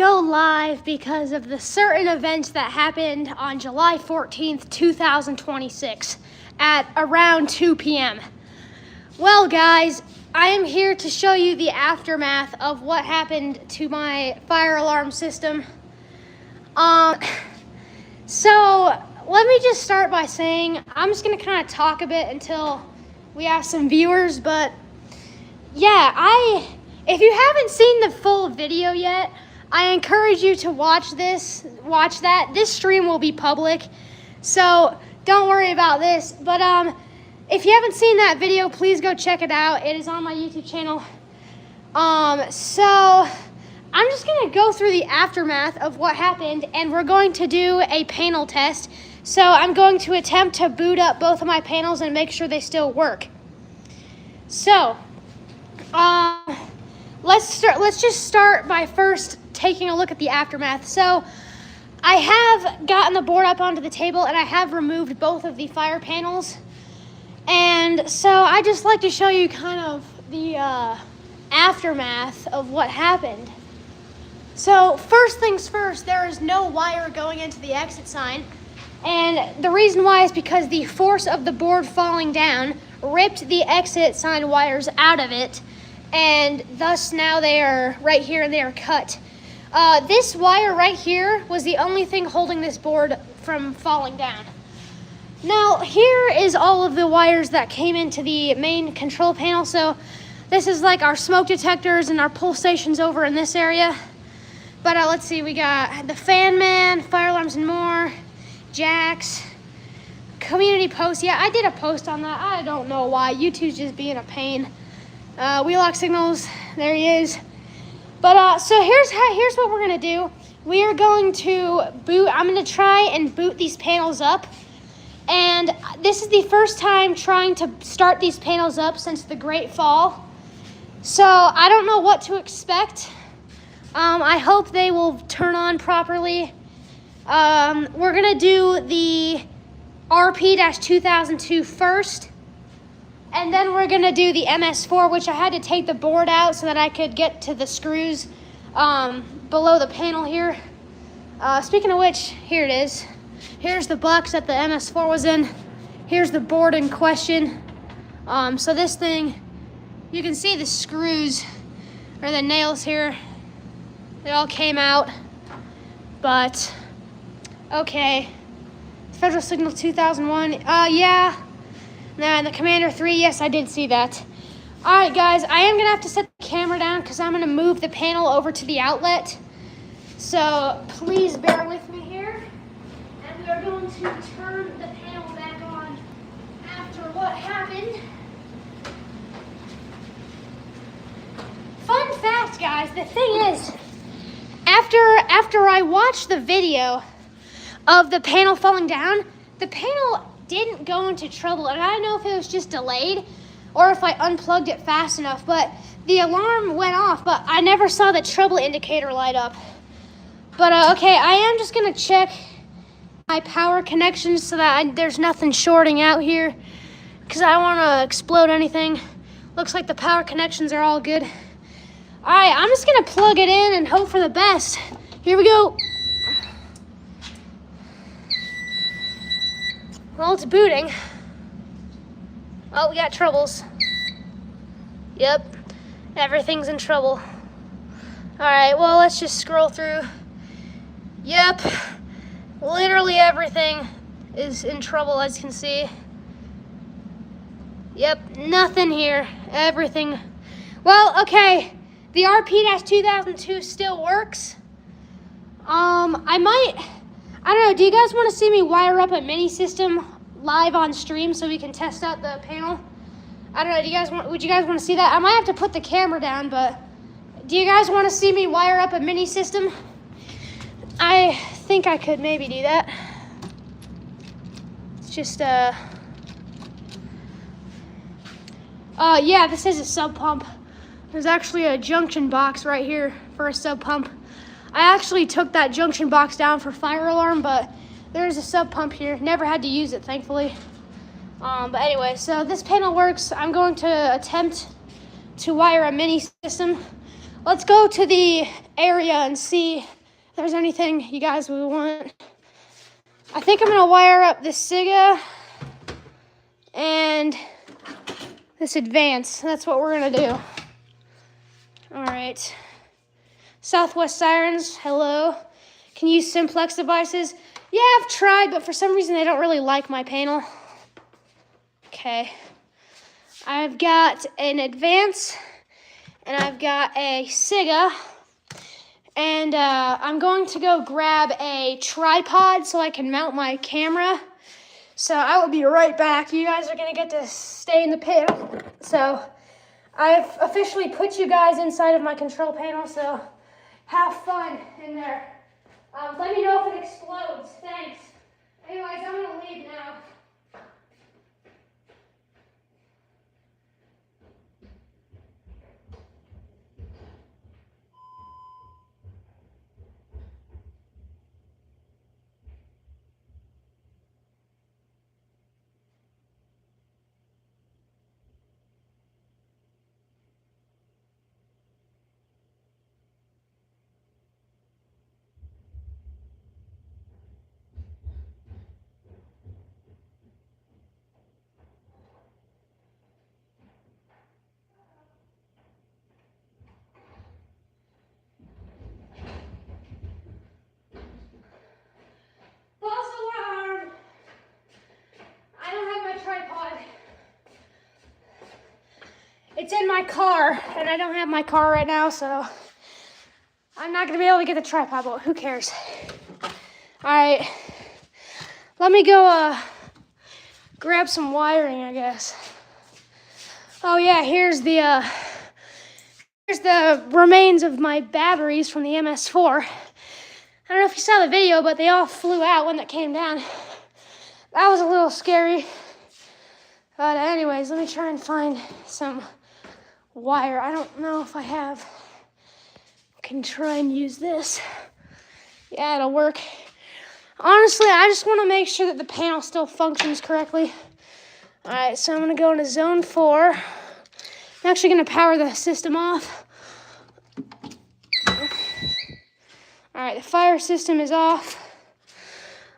go live because of the certain events that happened on July 14th, 2026 at around 2 p.m. Well, guys, I am here to show you the aftermath of what happened to my fire alarm system. So let me just start by saying I'm just going to kind of talk a bit until we have some viewers, but yeah, if you haven't seen the full video yet, I encourage you to watch that. This stream will be public, so don't worry about this. But if you haven't seen that video, please go check it out. It is on my YouTube channel. So I'm just gonna go through the aftermath of what happened, and we're going to do a panel test. So I'm going to attempt to boot up both of my panels and make sure they still work. So let's just start by first taking a look at the aftermath. So I have gotten the board up onto the table and I have removed both of the fire panels. And so I just like to show you kind of the aftermath of what happened. So first things first, there is no wire going into the exit sign. And the reason why is because the force of the board falling down ripped the exit sign wires out of it. And thus now they are right here and they are cut. This wire right here was the only thing holding this board from falling down. Now here is all of the wires that came into the main control panel. So this is like our smoke detectors and our pull stations over in this area. But let's see, we got the fan man, fire alarms and more, jacks, community post. Yeah, I did a post on that. I don't know why. YouTube's just being a pain. Wheel lock signals, there he is. But so here's what we're gonna do. We are going to boot. I'm gonna try and boot these panels up, and this is the first time trying to start these panels up since the Great Fall. So I don't know what to expect. I hope they will turn on properly. We're gonna do the RP-2002 first. And then we're gonna do the MS4, which I had to take the board out so that I could get to the screws below the panel here. Speaking of which, here it is. Here's the box that the MS4 was in. Here's the board in question. So this thing, you can see the screws, or the nails here. They all came out, but okay. Federal Signal 2001, yeah. And the Commander 3, yes, I did see that. All right, guys, I am gonna have to set the camera down because I'm gonna move the panel over to the outlet. So please bear with me here. And we are going to turn the panel back on after what happened. Fun fact, guys, the thing is, after I watched the video of the panel falling down, the panel didn't go into trouble, and I don't know if it was just delayed or if I unplugged it fast enough, but the alarm went off, but I never saw the trouble indicator light up. But okay, I am just gonna check my power connections so that there's nothing shorting out here, because I don't want to explode anything. Looks like the power connections are all good. All right, I'm just gonna plug it in and hope for the best. Here we go. Well, it's booting. Oh, we got troubles. Yep, everything's in trouble. All right, well, let's just scroll through. Yep, literally everything is in trouble, as you can see. Yep, nothing here, everything. Well, okay, the RP-2002 still works. I don't know, do you guys want to see me wire up a mini system live on stream so we can test out the panel? I don't know, would you guys want to see that? I might have to put the camera down, but do you guys want to see me wire up a mini system? I think I could maybe do that. It's just, yeah, this is a sub pump. There's actually a junction box right here for a sub pump. I actually took that junction box down for fire alarm, but there's a sub pump here. Never had to use it, thankfully. But anyway, so this panel works. I'm going to attempt to wire a mini system. let's go to the area and see if there's anything you guys would want. I think I'm gonna wire up this Siga and this Advance. That's what we're gonna do. All right. Southwest Sirens, hello. Can you use simplex devices? Yeah, I've tried, but for some reason they don't really like my panel. Okay. I've got an Advance and I've got a Siga. And I'm going to go grab a tripod so I can mount my camera. So I will be right back. You guys are gonna get to stay in the panel. So I've officially put you guys inside of my control panel, so have fun in there. Let me know if it explodes. Thanks. Anyways, I'm gonna leave now. It's in my car, and I don't have my car right now, so I'm not going to be able to get the tripod, but who cares? All right, let me go grab some wiring, I guess. Oh yeah, here's the remains of my batteries from the MS4. I don't know if you saw the video, but they all flew out when it came down. That was a little scary. But anyways, let me try and find some wire. I don't know if I have. Can try and use this. Yeah, it'll work. Honestly, I just want to make sure that the panel still functions correctly. All right, so I'm going to go into zone 4. I'm actually going to power the system off. All right, the fire system is off.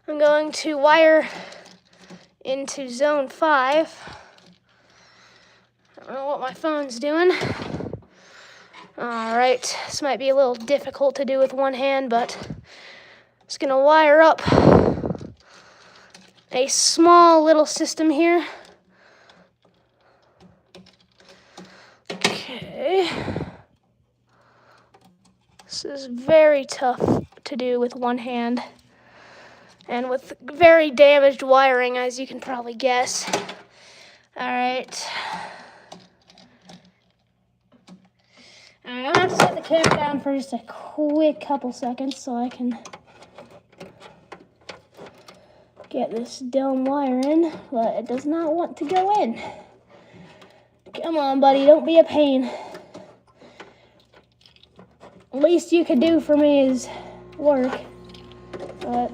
I'm going to wire into zone 5. I don't know what my phone's doing. All right, this might be a little difficult to do with one hand, but I'm just gonna wire up a small little system here. Okay. This is very tough to do with one hand and with very damaged wiring, as you can probably guess. All right. I'm gonna have to set the camera down for just a quick couple seconds so I can get this dumb wire in, but it does not want to go in. Come on, buddy, don't be a pain. Least you could do for me is work, but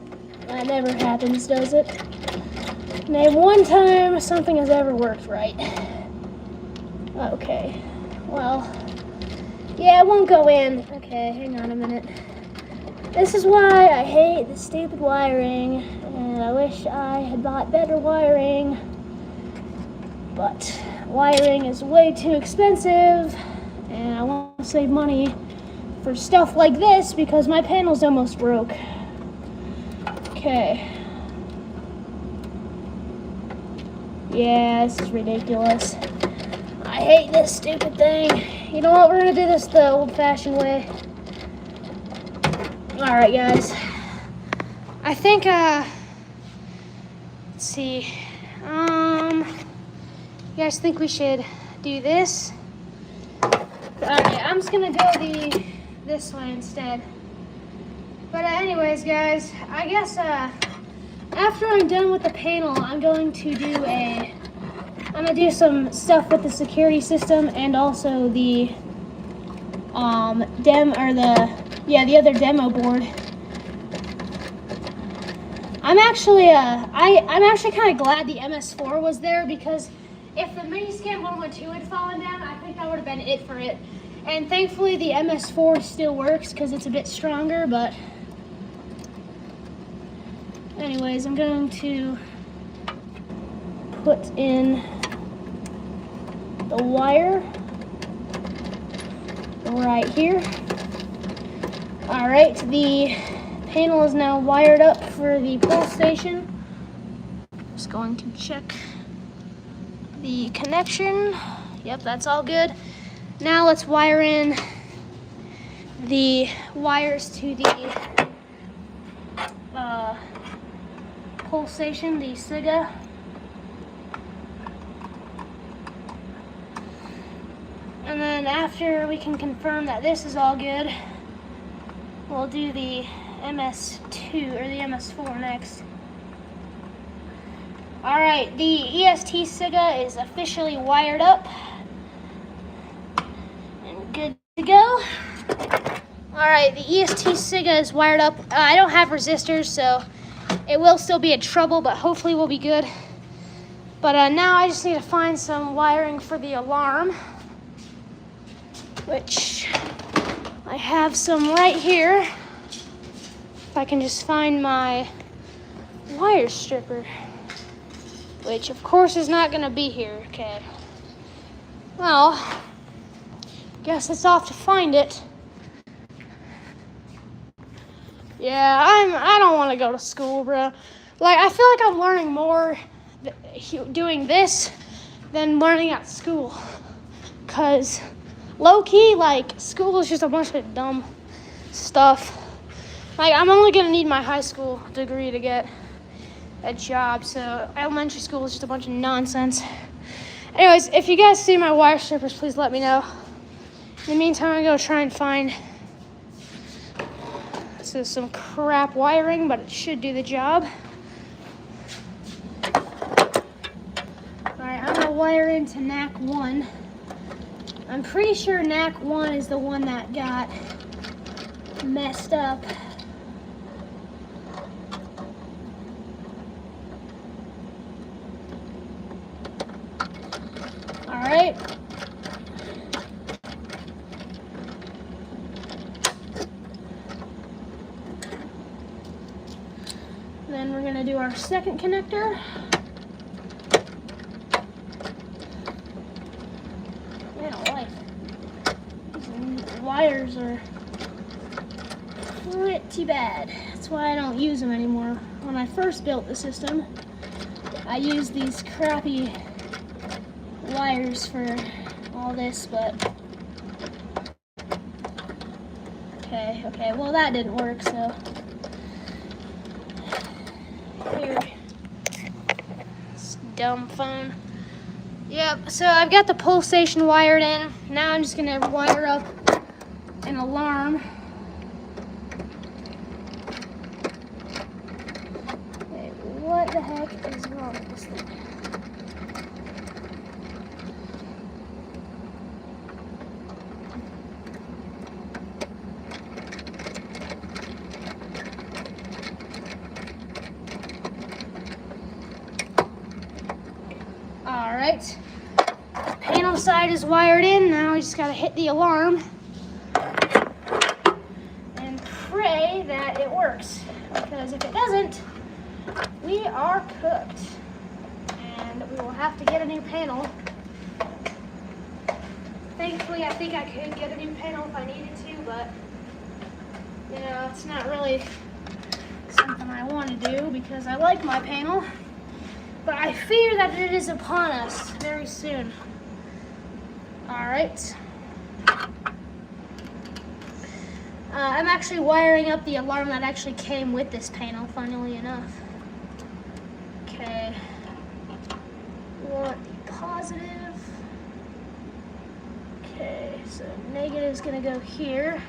that never happens, does it? Name one time something has ever worked right. Okay, well, yeah, it won't go in. Okay, hang on a minute. This is why I hate the stupid wiring, and I wish I had bought better wiring, but wiring is way too expensive, and I want to save money for stuff like this because my panel's almost broke. Okay. Yeah, this is ridiculous. I hate this stupid thing. You know what, we're gonna do this the old-fashioned way. All right, guys. I think, let's see. You guys think we should do this? Alright, I'm just gonna go this way instead. But anyways, guys, I guess, after I'm done with the panel, I'm going to do some stuff with the security system and also the other demo board. I'm actually kind of glad the MS4 was there, because if the Miniscam 112 had fallen down, I think that would have been it for it. And thankfully the MS4 still works because it's a bit stronger, but anyways, I'm going to put in the wire right here. All right, the panel is now wired up for the pull station. Just going to check the connection. Yep, that's all good. Now let's wire in the wires to the pull station, the SIGA. And then after we can confirm that this is all good, we'll do the MS2 or the MS4 next. All right, the EST SIGA is officially wired up and good to go. All right, the EST SIGA is wired up. I don't have resistors, so it will still be in trouble, but hopefully we'll be good. But now I just need to find some wiring for the alarm, which I have some right here. If I can just find my wire stripper, which of course is not gonna be here. Okay, well, guess it's off to find it. Yeah, I don't want to go to school, bro. Like, I feel like I'm learning more doing this than learning at school. Cause low-key, like, school is just a bunch of dumb stuff. Like, I'm only gonna need my high school degree to get a job, so elementary school is just a bunch of nonsense. Anyways, if you guys see my wire strippers, please let me know. In the meantime, I'm gonna try and find some crap wiring, but it should do the job. Alright, I'm gonna wire into NAC 1. I'm pretty sure NAC 1 is the one that got messed up. Alright. Then we're gonna do our second connector. Man alive. These wires are pretty bad. That's why I don't use them anymore. When I first built the system, I used these crappy wires for all this, but okay, well that didn't work, so here, this dumb phone. Yep, so I've got the pull station wired in. Now I'm just gonna wire up an alarm. Wait, what the heck is wrong with this thing? All right, panel side is wired in. Now we just gotta hit the alarm and pray that it works, because if it doesn't, we are cooked and we will have to get a new panel. Thankfully, I think I could get a new panel if I needed to, but you know, it's not really something I want to do because I like my panel. But I fear that it is upon us very soon. All right. I'm actually wiring up the alarm that actually came with this panel, funnily enough. Okay. We want the positive. Okay, so negative is gonna go here.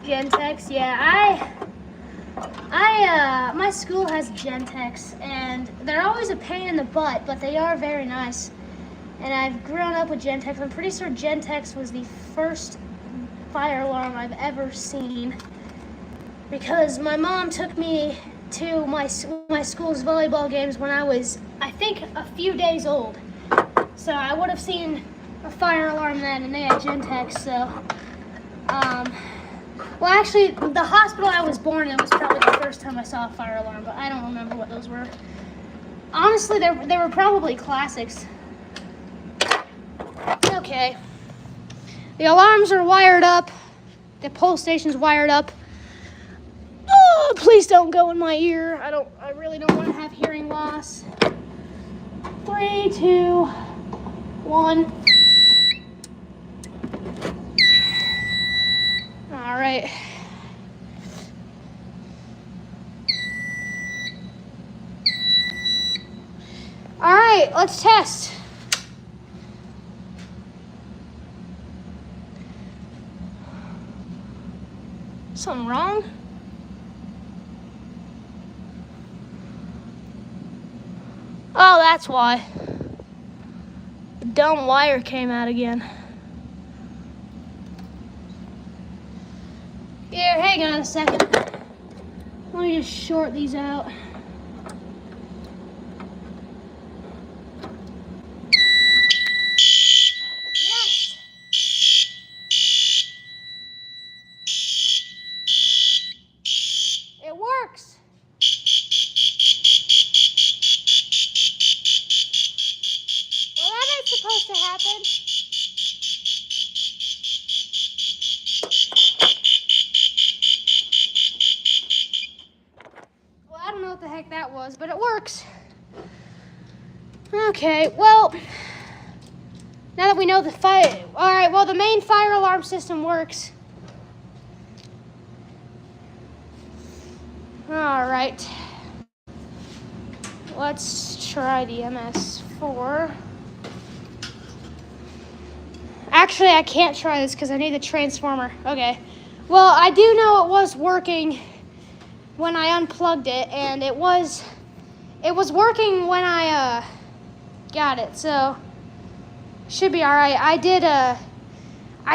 Gentex, yeah, my school has Gentex, and they're always a pain in the butt, but they are very nice. And I've grown up with Gentex. I'm pretty sure Gentex was the first fire alarm I've ever seen, because my mom took me to my school's volleyball games when I was, I think, a few days old. So I would have seen a fire alarm then, and they had Gentex. So, well, actually, the hospital I was born in was probably the first time I saw a fire alarm, but I don't remember what those were. Honestly, they were probably classics. Okay. The alarms are wired up. The pole station's wired up. Oh, please don't go in my ear. I really don't want to have hearing loss. 3, 2, 1. All right. All right, let's test. Something wrong? Oh, that's why. The dumb wire came out again. Here, hang on a second. Let me just short these out. Yes! It works! Well, that ain't supposed to happen. Well, I don't know what the heck that was, but it works. Okay, well, now that we know the fire, all right, well, the main fire alarm system works. All right, let's try the MS4. Actually, I can't try this because I need the transformer. Okay, well, I do know it was working when I unplugged it, and it was working when I got it, so should be all right. I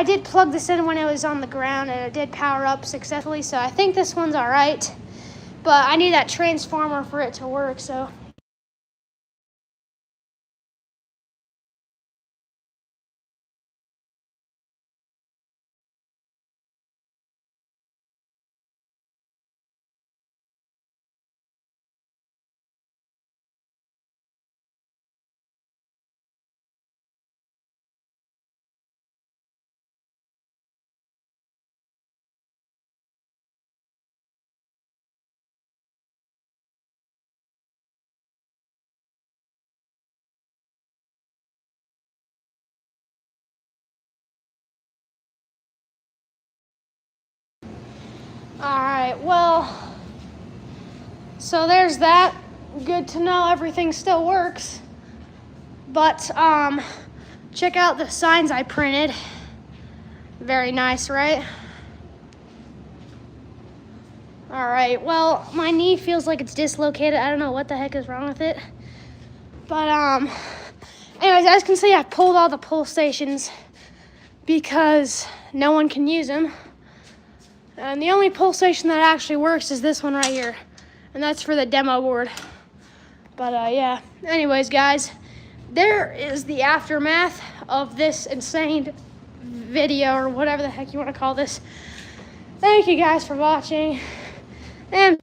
did plug this in when it was on the ground, and it did power up successfully, so I think this one's all right, but I need that transformer for it to work, so. All right, well, so there's that. Good to know everything still works. But check out the signs I printed. Very nice, right? All right, well, my knee feels like it's dislocated. I don't know what the heck is wrong with it. But anyways, as you can see, I pulled all the pull stations because no one can use them. And the only pull station that actually works is this one right here. And that's for the demo board. But yeah, anyways, guys, there is the aftermath of this insane video, or whatever the heck you want to call this. Thank you guys for watching. And